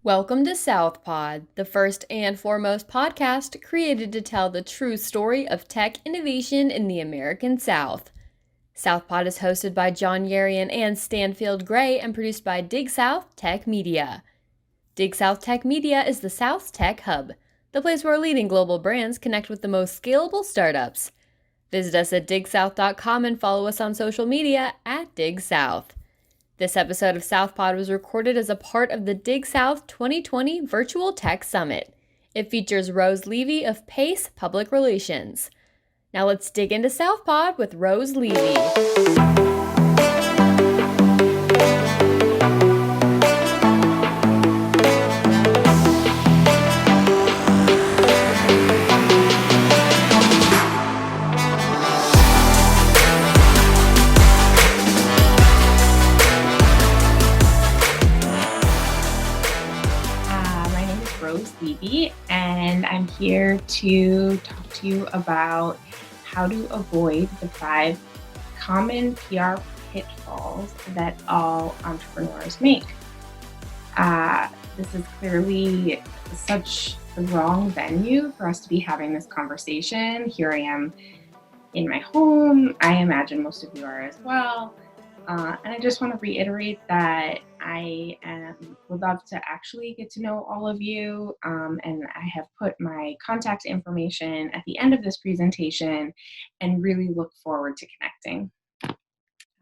Welcome to Southpod, the first and foremost podcast created to tell the true story of tech innovation in the American South. Southpod is hosted by John Yarian and Stanfield Gray and produced by Dig South Tech Media. Dig South Tech Media is the South's tech hub, the place where leading global brands connect with the most scalable startups. Visit us at digsouth.com and follow us on social media at Dig South. This episode of Southpod was recorded as a part of the Dig South 2020 Virtual Tech Summit. It features Rose Levy of Pace Public Relations. Now let's dig into Southpod with Rose Levy. Levy, and I'm here to talk to you about how to avoid the 5 common PR pitfalls that all entrepreneurs make. This is clearly such the wrong venue for us to be having this conversation. Here I am in my home. I imagine most of you are as well. And I just want to reiterate that I would love to actually get to know all of you, and I have put my contact information at the end of this presentation and really look forward to connecting.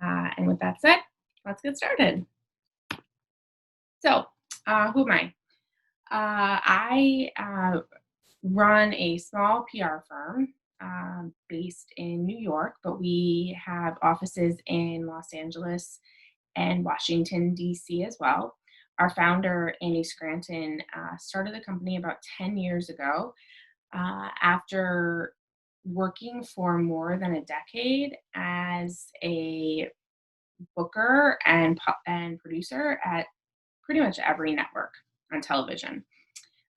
And with that said, let's get started. So, who am I? I run a small PR firm based in New York, but we have offices in Los Angeles and Washington, D.C. as well. Our founder, Andy Scranton, started the company about 10 years ago after working for more than a decade as a booker and producer at pretty much every network on television.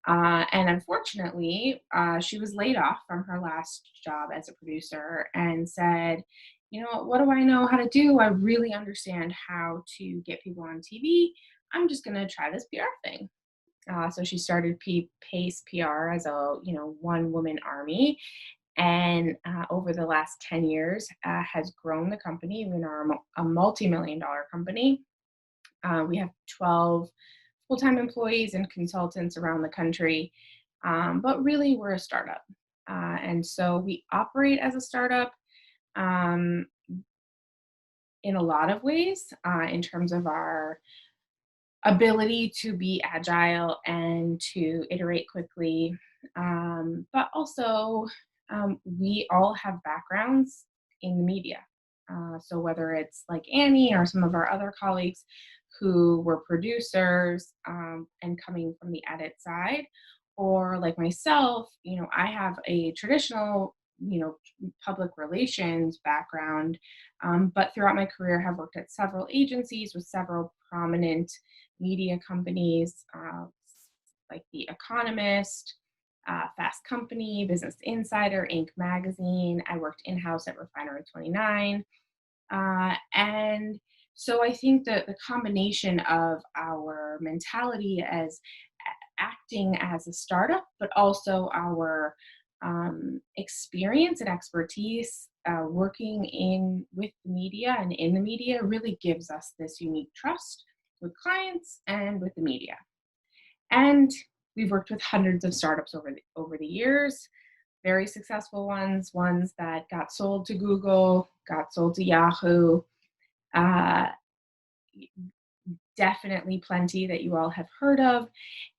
And unfortunately, she was laid off from her last job as a producer and said, you know, what do I know how to do? I really understand how to get people on TV. I'm just going to try this PR thing. So she started Pace PR as a, one-woman army. And over the last 10 years has grown the company. We are a multi-million-dollar company. We have 12 full-time employees and consultants around the country, but really we're a startup. And so we operate as a startup in a lot of ways in terms of our ability to be agile and to iterate quickly, but also we all have backgrounds in the media. So whether it's like Annie or some of our other colleagues who were producers and coming from the edit side, or like myself, I have a traditional, public relations background, but throughout my career have worked at several agencies with several prominent media companies like The Economist, Fast Company, Business Insider, Inc. magazine. I worked in-house at Refinery 29. And so I think that the combination of our mentality as acting as a startup, but also our experience and expertise working with the media and in the media really gives us this unique trust with clients and with the media. And we've worked with hundreds of startups over the years, very successful ones that got sold to Google, got sold to Yahoo, definitely plenty that you all have heard of.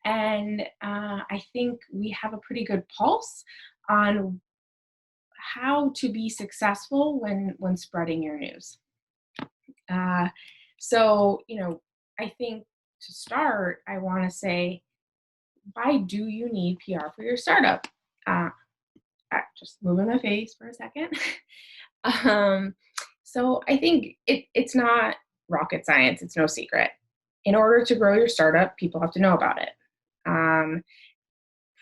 And I think we have a pretty good pulse on how to be successful when spreading your news. So, I think to start, I want to say, why do you need PR for your startup? Just moving my face for a second. So I think it's not rocket science. It's no secret. In order to grow your startup, people have to know about it.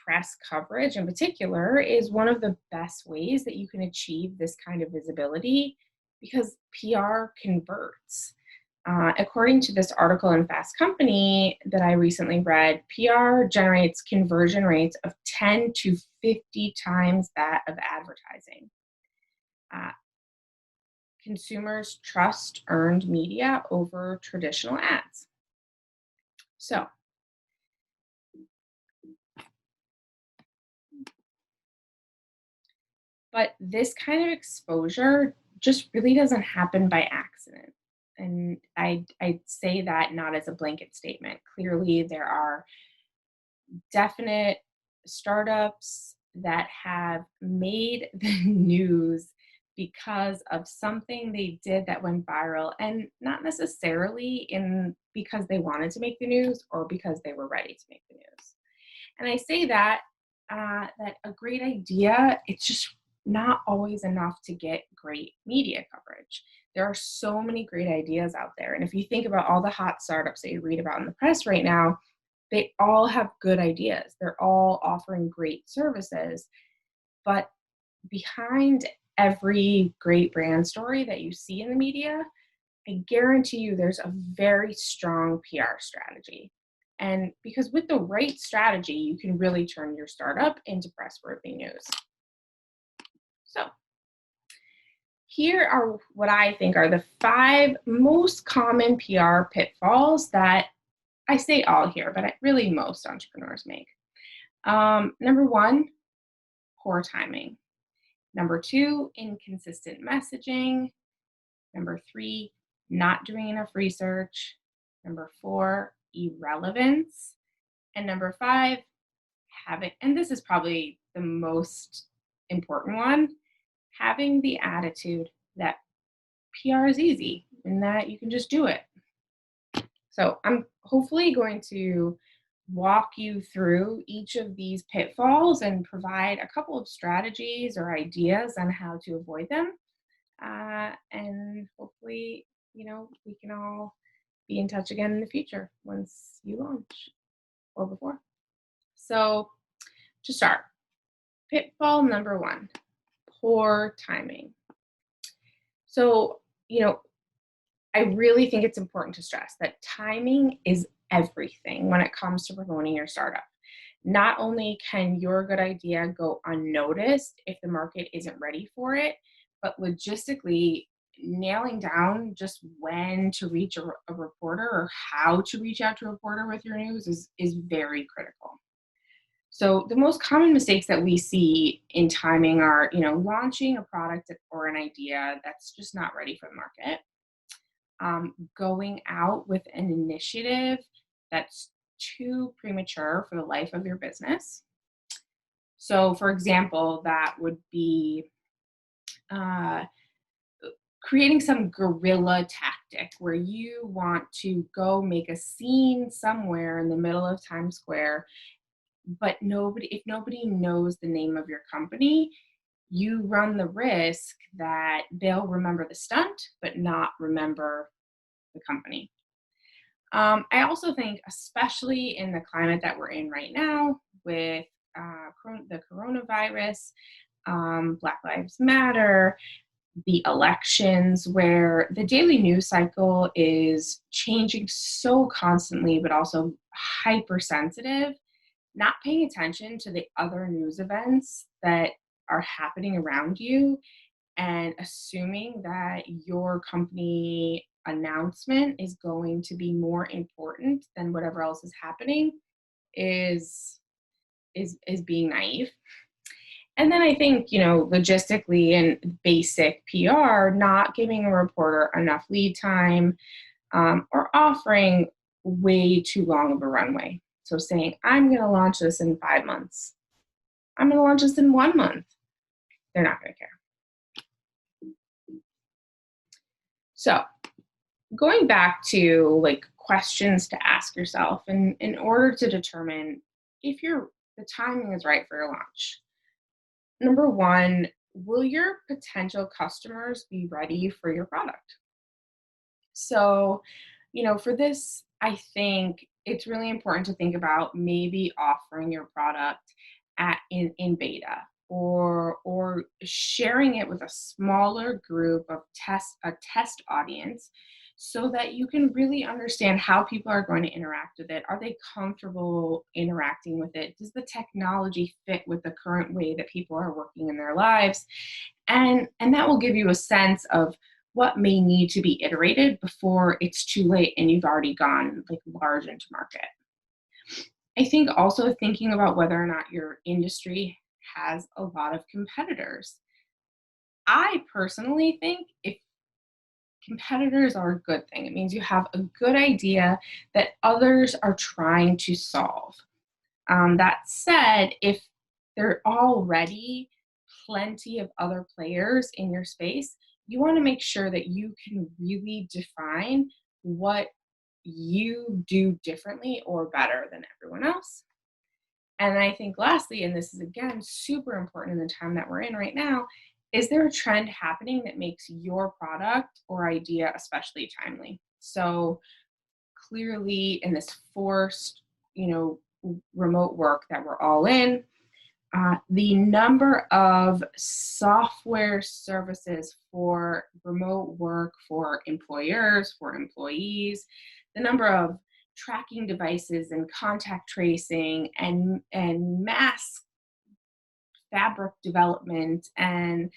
Press coverage in particular is one of the best ways that you can achieve this kind of visibility because PR converts. According to this article in Fast Company that I recently read, PR generates conversion rates of 10 to 50 times that of advertising. Consumers trust earned media over traditional ads. So, but this kind of exposure just really doesn't happen by accident. And I'd say that not as a blanket statement. Clearly, there are definite startups that have made the news because of something they did that went viral, and not necessarily in because they wanted to make the news or because they were ready to make the news. And I say that that a great idea, it's just not always enough to get great media coverage. There are so many great ideas out there, and if you think about all the hot startups that you read about in the press right now, they all have good ideas. They're all offering great services. But behind every great brand story that you see in the media, I guarantee you there's a very strong PR strategy. And because with the right strategy, you can really turn your startup into press-worthy news. So here are what I think are the 5 most common PR pitfalls that I say all here, but really most entrepreneurs make. Number 1, poor timing. Number 2, inconsistent messaging. Number 3, not doing enough research. Number 4, irrelevance. And number 5, and this is probably the most important one, having the attitude that PR is easy and that you can just do it. So I'm hopefully going to walk you through each of these pitfalls and provide a couple of strategies or ideas on how to avoid them. And hopefully, we can all be in touch again in the future once you launch or before. So to start, pitfall number 1, poor timing. So, I really think it's important to stress that timing is everything when it comes to promoting your startup. Not only can your good idea go unnoticed if the market isn't ready for it, but logistically, nailing down just when to reach a reporter or how to reach out to a reporter with your news is very critical. So the most common mistakes that we see in timing are, launching a product or an idea that's just not ready for the market. Going out with an initiative that's too premature for the life of your business. So, for example, that would be creating some guerrilla tactic where you want to go make a scene somewhere in the middle of Times Square, but if nobody knows the name of your company, you run the risk that they'll remember the stunt, but not remember the company. I also think, especially in the climate that we're in right now with the coronavirus, Black Lives Matter, the elections, where the daily news cycle is changing so constantly, but also hypersensitive, not paying attention to the other news events that are happening around you and assuming that your company announcement is going to be more important than whatever else is happening is being naive. And then I think, logistically and basic PR, not giving a reporter enough lead time, or offering way too long of a runway. So saying, I'm going to launch this in 5 months. I'm going to launch this in 1 month. They're not going to care. So going back to questions to ask yourself in order to determine if the timing is right for your launch. Number 1, will your potential customers be ready for your product? So, for this, I think it's really important to think about maybe offering your product in beta or sharing it with a smaller group of a test audience so that you can really understand how people are going to interact with it. Are they comfortable interacting with it? Does the technology fit with the current way that people are working in their lives? And that will give you a sense of what may need to be iterated before it's too late and you've already gone like large into market. I think also thinking about whether or not your industry has a lot of competitors. I personally think if competitors are a good thing, it means you have a good idea that others are trying to solve. That said, if there are already plenty of other players in your space, you want to make sure that you can really define what you do differently or better than everyone else. And I think lastly, and this is again super important in the time that we're in right now, is there a trend happening that makes your product or idea especially timely? So clearly in this forced, remote work that we're all in, the number of software services for remote work for employers, for employees, the number of tracking devices and contact tracing and mass fabric development and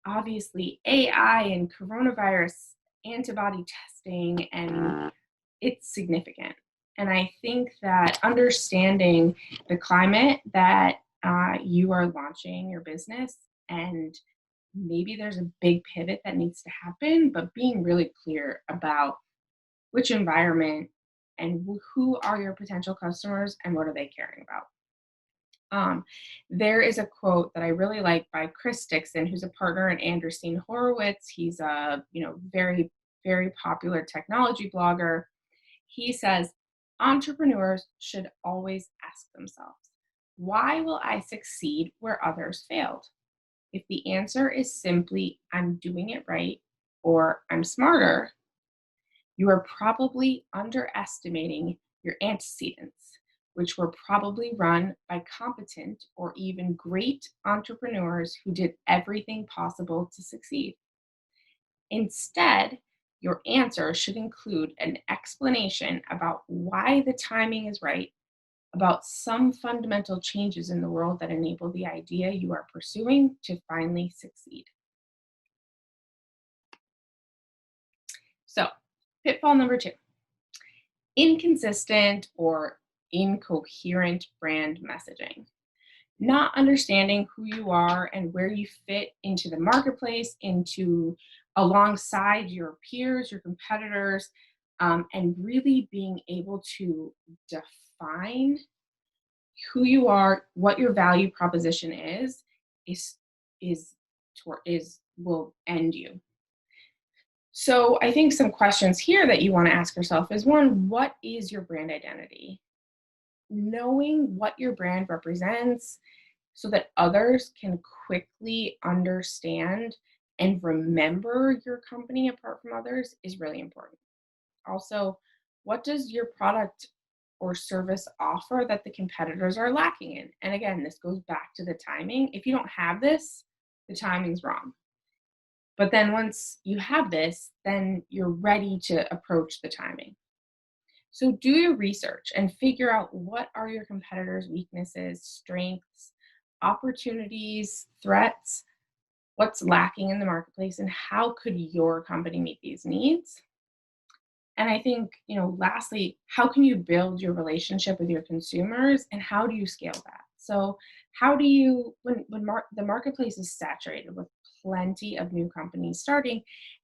obviously AI and coronavirus antibody testing, and it's significant. And I think that understanding the climate that you are launching your business, and maybe there's a big pivot that needs to happen, but being really clear about which environment and who are your potential customers and what are they caring about. There is a quote that I really like by Chris Dixon, who's a partner in Andreessen Horowitz. He's a very, very popular technology blogger. He says, entrepreneurs should always ask themselves, why will I succeed where others failed? If the answer is simply, I'm doing it right or I'm smarter, you are probably underestimating your antecedents, which were probably run by competent or even great entrepreneurs who did everything possible to succeed. Instead, your answer should include an explanation about why the timing is right, about some fundamental changes in the world that enable the idea you are pursuing to finally succeed. So, pitfall number 2, inconsistent or incoherent brand messaging. Not understanding who you are and where you fit into the marketplace, into alongside your peers, your competitors, and really being able to define who you are, what your value proposition is is will end you. So I think some questions here that you want to ask yourself is, one, what is your brand identity? Knowing what your brand represents so that others can quickly understand and remember your company apart from others is really important. Also, what does your product or service offer that the competitors are lacking in? And again, this goes back to the timing. If you don't have this, the timing's wrong. But then once you have this, then you're ready to approach the timing. So do your research and figure out what are your competitors' weaknesses, strengths, opportunities, threats, what's lacking in the marketplace, and how could your company meet these needs? And I think, lastly, how can you build your relationship with your consumers and how do you scale that? So how do you, when the marketplace is saturated with plenty of new companies starting,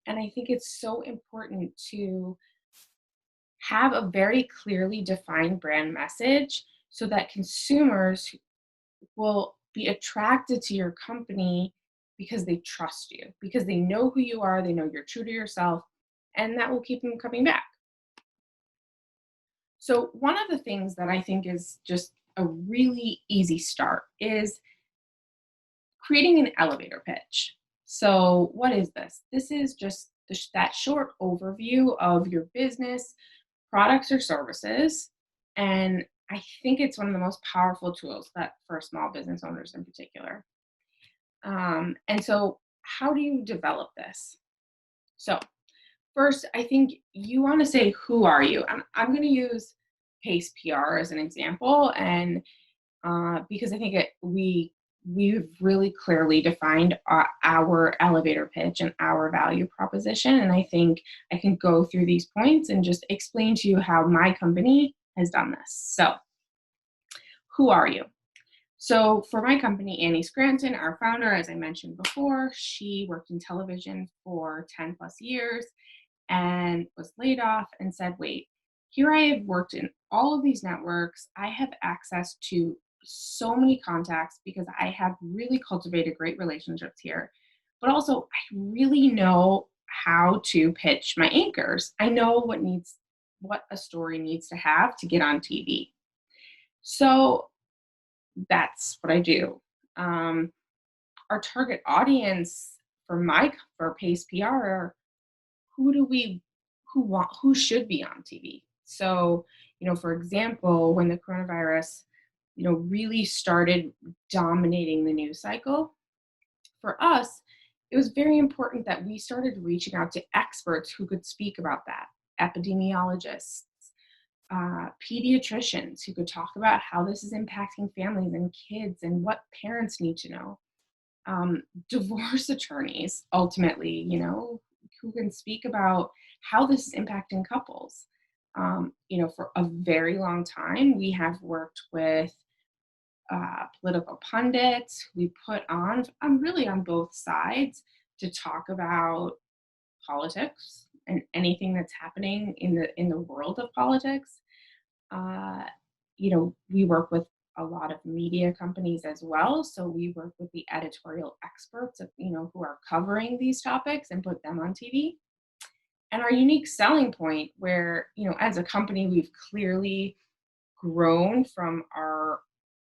and I think it's so important to have a very clearly defined brand message so that consumers will be attracted to your company because they trust you, because they know who you are, they know you're true to yourself, and that will keep them coming back. So, one of the things that I think is just a really easy start is creating an elevator pitch. So, what is this? This is just that short overview of your business, products or services. And I think it's one of the most powerful tools that for small business owners in particular. And so, how do you develop this? So, first, I think you want to say, who are you? I'm going to use Pace PR as an example, and because I think we've really clearly defined our elevator pitch and our value proposition, and I think I can go through these points and just explain to you how my company has done this. So, who are you? So for my company, Annie Scranton, our founder, as I mentioned before, she worked in television for 10 plus years and was laid off and said, wait, here I have worked in all of these networks. I have access to so many contacts because I have really cultivated great relationships here. But also, I really know how to pitch my anchors. I know what a story needs to have to get on TV. So that's what I do. Um, our target audience for Pace PR are who do we who should be on TV. So, for example, when the coronavirus, really started dominating the news cycle, for us, it was very important that we started reaching out to experts who could speak about that, epidemiologists, pediatricians who could talk about how this is impacting families and kids and what parents need to know. Divorce attorneys, ultimately, who can speak about how this is impacting couples. For a very long time, we have worked with political pundits. We put on, I'm really on both sides to talk about politics and anything that's happening in the world of politics. Uh, we work with a lot of media companies as well. So we work with the editorial experts of, who are covering these topics and put them on TV. And our unique selling point where, as a company, we've clearly grown from our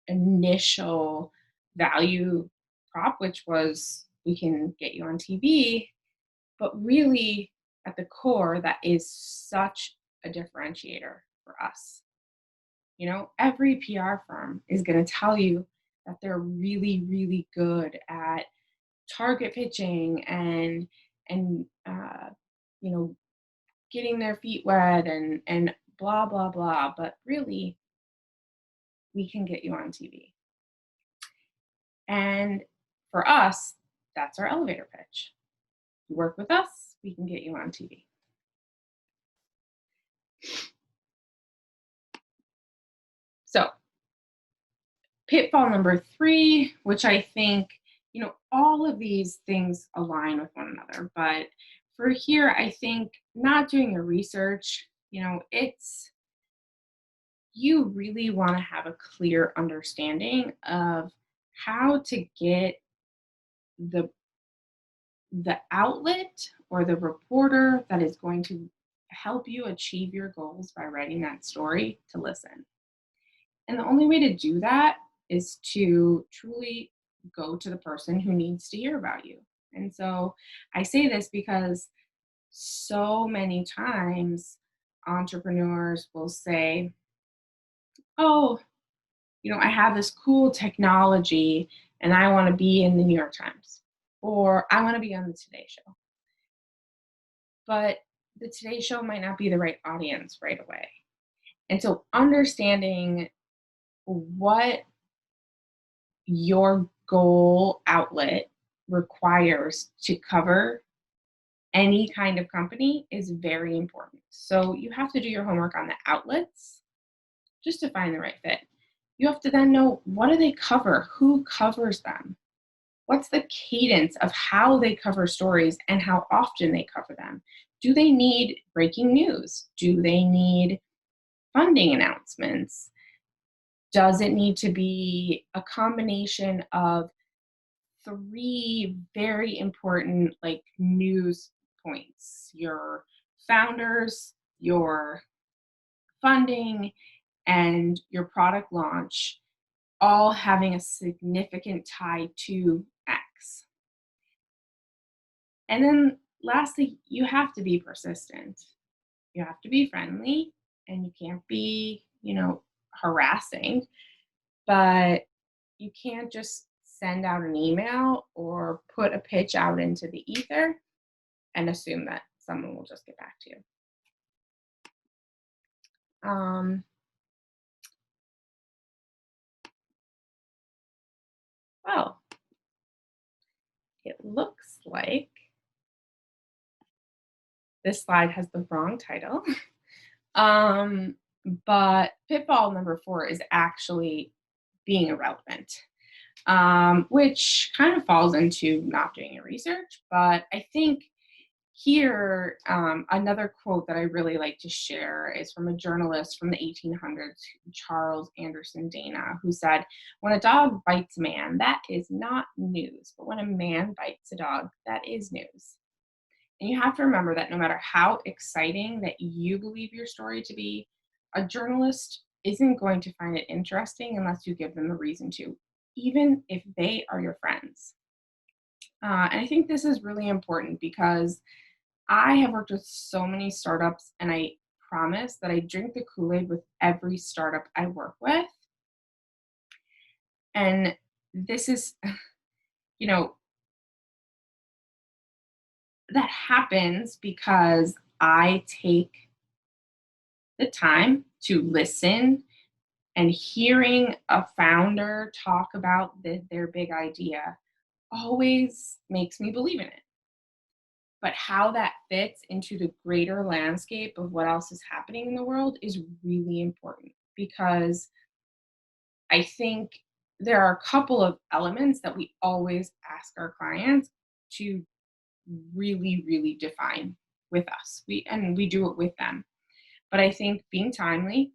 initial value prop, which was we can get you on TV, but really at the core, that is such a differentiator for us. Every PR firm is going to tell you that they're really, really good at target pitching and you know getting their feet wet and blah blah blah. But really, we can get you on TV. And for us, that's our elevator pitch. You work with us, we can get you on TV. So pitfall number 3, which I think, all of these things align with one another. But for here, I think not doing your research, you really want to have a clear understanding of how to get the outlet or the reporter that is going to help you achieve your goals by writing that story to listen. And the only way to do that is to truly go to the person who needs to hear about you. And so I say this because so many times entrepreneurs will say, oh, I have this cool technology and I want to be in the New York Times, or I want to be on the Today Show. But the Today Show might not be the right audience right away. And so understanding what your goal outlet requires to cover any kind of company is very important. So you have to do your homework on the outlets just to find the right fit. You have to then know, what do they cover? Who covers them? What's the cadence of how they cover stories and how often they cover them? Do they need breaking news? Do they need funding announcements? Does it need to be a combination of 3 very important news points? Your founders, your funding, and your product launch all having a significant tie to X. And then lastly, you have to be persistent. You have to be friendly, and you can't be, harassing, but you can't just send out an email or put a pitch out into the ether and assume that someone will just get back to you. Um, well, it looks like this slide has the wrong title. um, but pitfall number 4 is actually being irrelevant, which kind of falls into not doing your research. But I think here, another quote that I really like to share is from a journalist from the 1800s, Charles Anderson Dana, who said, "When a dog bites a man, that is not news. But when a man bites a dog, that is news." And you have to remember that no matter how exciting that you believe your story to be, a journalist isn't going to find it interesting unless you give them a reason to, even if they are your friends. And I think this is really important because I have worked with so many startups, and I promise that I drink the Kool-Aid with every startup I work with. And this is, you know, that happens because I take the time to listen, and hearing a founder talk about their big idea always makes me believe in it. But how that fits into the greater landscape of what else is happening in the world is really important, because I think there are a couple of elements that we always ask our clients to really, really define with us. We do it with them. But I think being timely,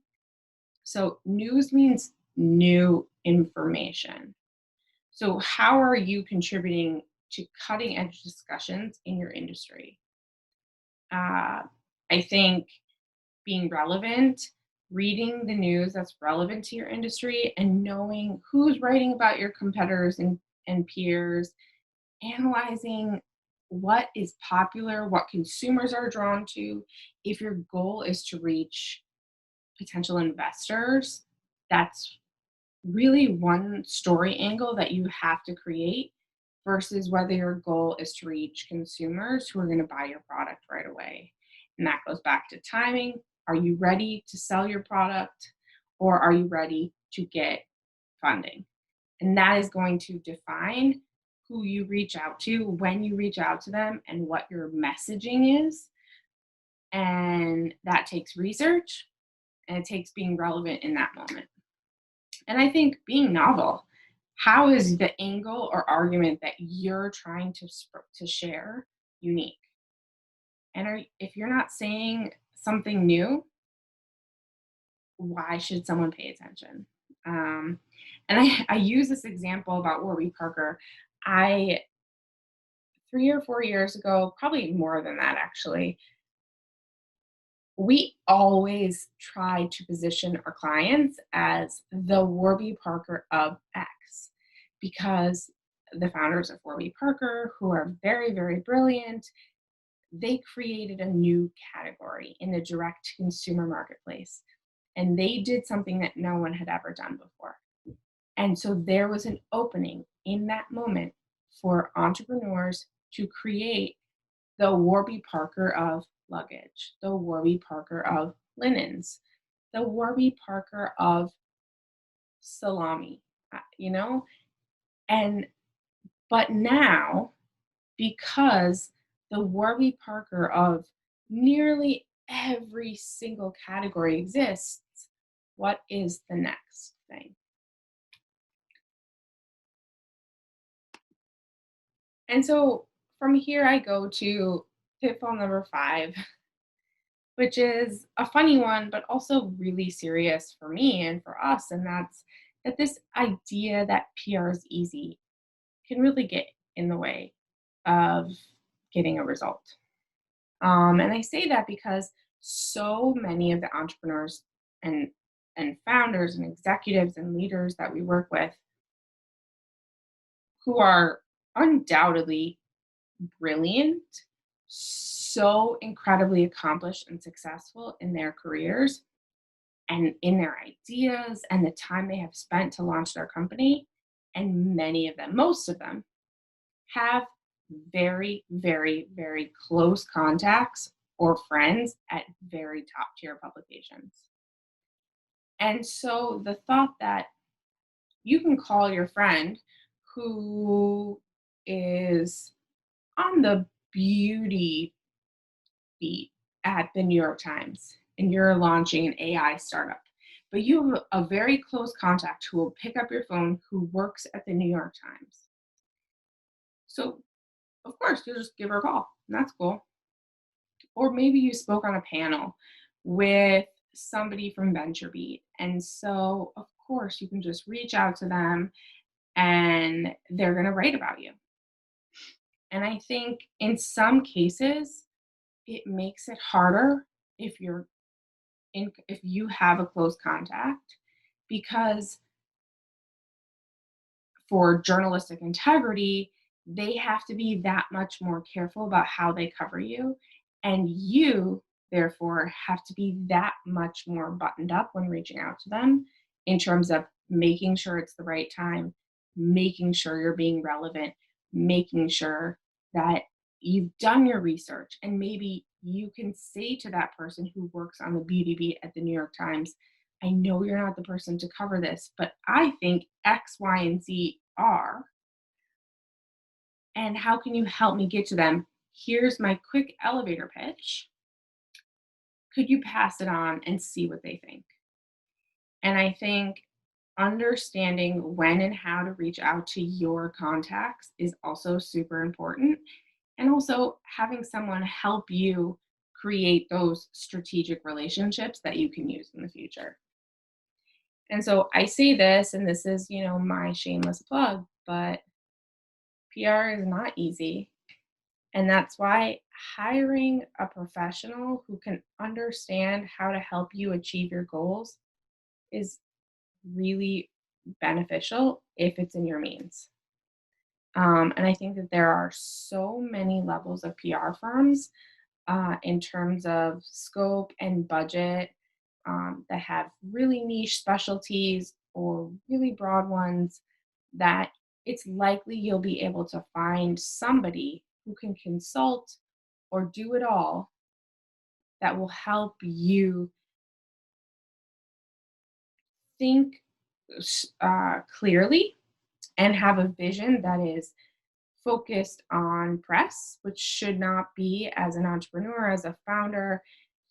so news means new information. So how are you contributing to cutting edge discussions in your industry? Uh, I think being relevant, reading the news that's relevant to your industry, and knowing who's writing about your competitors and peers, analyzing what is popular, what consumers are drawn to. If your goal is to reach potential investors, that's really one story angle that you have to create, versus whether your goal is to reach consumers who are going to buy your product right away. And that goes back to timing. Are you ready to sell your product, or are you ready to get funding? And that is going to define who you reach out to, when you reach out to them, and what your messaging is. And that takes research, and it takes being relevant in that moment. And I think being novel, how is the angle or argument that you're trying to share unique? And if you're not saying something new, why should someone pay attention? Um, and I use this example about Warby Parker. I 3 or 4 years ago, probably more than that actually, we always try to position our clients as the Warby Parker of X, because the founders of Warby Parker, who are very, very brilliant, they created a new category in the direct consumer marketplace. And they did something that no one had ever done before. And so there was an opening in that moment for entrepreneurs to create the Warby Parker of luggage, the Warby Parker of linens, the Warby Parker of salami, you know? And but now, because the Warby Parker of nearly every single category exists, what is the next thing? And so from here, I go to pitfall number 5, which is a funny one, but also really serious for me and for us. And that's that this idea that PR is easy can really get in the way of getting a result. And I say that because so many of the entrepreneurs and founders and executives and leaders that we work with, who are undoubtedly brilliant, so incredibly accomplished and successful in their careers and in their ideas and the time they have spent to launch their company. And many of them, most of them, have very, very, very close contacts or friends at very top tier publications. And so the thought that you can call your friend who is on the beauty beat at the New York Times and you're launching an AI startup, but you have a very close contact who will pick up your phone who works at the New York Times. So, of course, you'll just give her a call, and that's cool. Or maybe you spoke on a panel with somebody from VentureBeat, and so, of course, you can just reach out to them and they're going to write about you. And I think in some cases, it makes it harder if if you have a close contact, because for journalistic integrity, they have to be that much more careful about how they cover you. And you, therefore, have to be that much more buttoned up when reaching out to them in terms of making sure it's the right time, making sure you're being relevant, making sure that you've done your research. And maybe you can say to that person who works on the beauty beat at the New York Times, I know you're not the person to cover this, but I think X, Y, and Z are. And how can you help me get to them? Here's my quick elevator pitch. Could you pass it on and see what they think? And I think understanding when and how to reach out to your contacts is also super important. And also having someone help you create those strategic relationships that you can use in the future. And so I say this, and this is, my shameless plug, but PR is not easy. And that's why hiring a professional who can understand how to help you achieve your goals is really beneficial if it's in your means. And I think that there are so many levels of PR firms in terms of scope and budget that have really niche specialties or really broad ones that it's likely you'll be able to find somebody who can consult or do it all that will help you think clearly and have a vision that is focused on press, which should not be, as an entrepreneur, as a founder,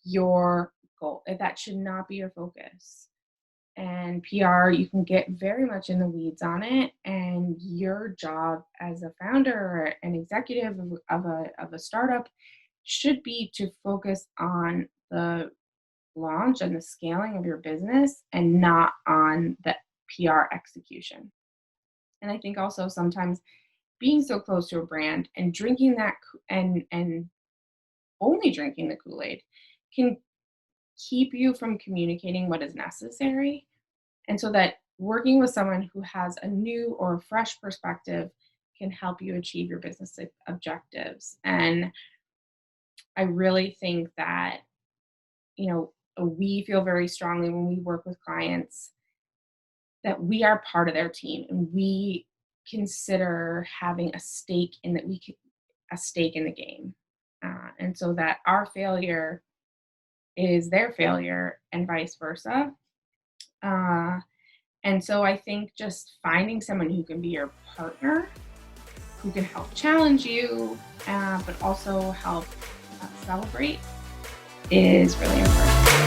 your goal. That should not be your focus. And PR, you can get very much in the weeds on it. And your job as a founder or an executive of a startup should be to focus on the launch and the scaling of your business and not on the PR execution. And I think also sometimes being so close to a brand and drinking that and only drinking the Kool-Aid can keep you from communicating what is necessary. And so that working with someone who has a new or a fresh perspective can help you achieve your business objectives. And I really think that, we feel very strongly when we work with clients that we are part of their team and we consider having a stake in the game. And so that our failure is their failure and vice versa. And so I think just finding someone who can be your partner, who can help challenge you, but also help celebrate is really important.